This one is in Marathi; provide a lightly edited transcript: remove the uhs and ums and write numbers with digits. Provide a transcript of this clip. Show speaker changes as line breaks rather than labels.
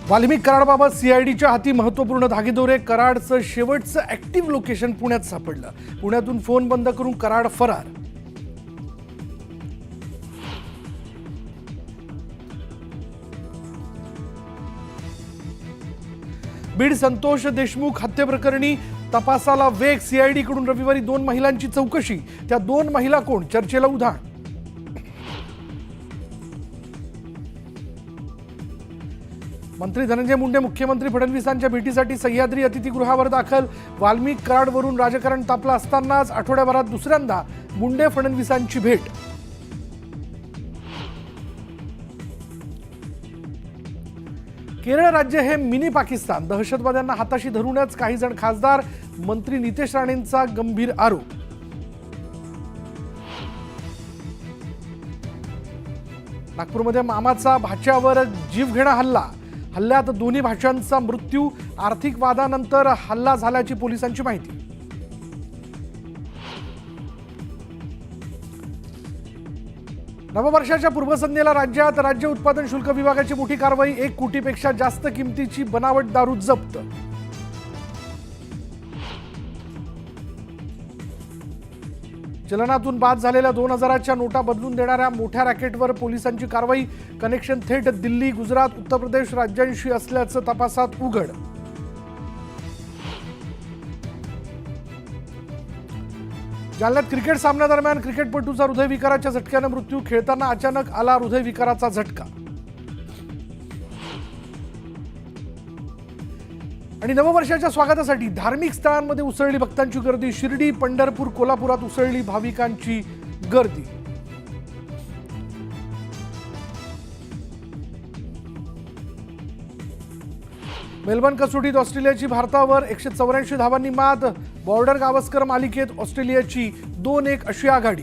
वाल्मिक कराडबाबत सीआयडीच्या हाती महत्त्वपूर्ण धागेदोरे. कराडचं शेवटचं ऍक्टिव्ह लोकेशन पुण्यात सापडलं. पुण्यातून फोन बंद करून कराड फरार. बीड संतोष देशमुख हत्येप्रकरणी तपासाला वेग. सीआयडीकडून रविवारी 2 महिलांची चौकशी. त्या 2 महिला कोण? चर्चेला उधाण. मंत्री धनंजय मुंडे मुख्यमंत्री फडणवीसांच्या भेटीसाठी सह्याद्री अतिथीगृहावर दाखल. वाल्मिक कराडवरून राजकारण तापलं असतानाच आठवड्याभरात दुसऱ्यांदा मुंडे फडणवीसांची भेट. केरळ राज्य हे मिनी पाकिस्तान. दहशतवाद्यांना हाताशी धरूनच काही जण खासदार. मंत्री नितेश राणेंचा गंभीर आरोप. नागपूरमध्ये मामाचा भाच्यावर जीवघेणा हल्ला. हल्ल्यात दोन्ही भाच्यांचा मृत्यू. आर्थिक वादानंतर हल्ला झाल्याची पोलिसांची माहिती. नववर्षाच्या पूर्वसंध्येला राज्यात राज्य उत्पादन शुल्क विभागाची मोठी कारवाई. 1 कोटीपेक्षा जास्त किमतीची बनावट दारू जप्त. चलनातून बाद झालेल्या 2000च्या नोटा बदलून देणाऱ्या मोठ्या रॅकेटवर पोलिसांची कारवाई. कनेक्शन थेट दिल्ली, गुजरात, उत्तर प्रदेश राज्यांशी असल्याचं तपासात उघड. जालन्यात क्रिकेट सामन्यादरम्यान क्रिकेटपटूचा हृदयविकाराच्या झटक्याने मृत्यू. खेळताना अचानक आला हृदयविकाराचा झटका. आणि नववर्षाच्या स्वागतासाठी धार्मिक स्थळांमध्ये उसळली भक्तांची गर्दी. शिर्डी, पंढरपूर, कोल्हापुरात उसळली भाविकांची गर्दी. मेलबर्न कसोटीत ऑस्ट्रेलियाची भारतावर 184 धावांनी मात. बॉर्डर गावस्कर मालिकेत ऑस्ट्रेलियाची 2-1 अशी आघाडी.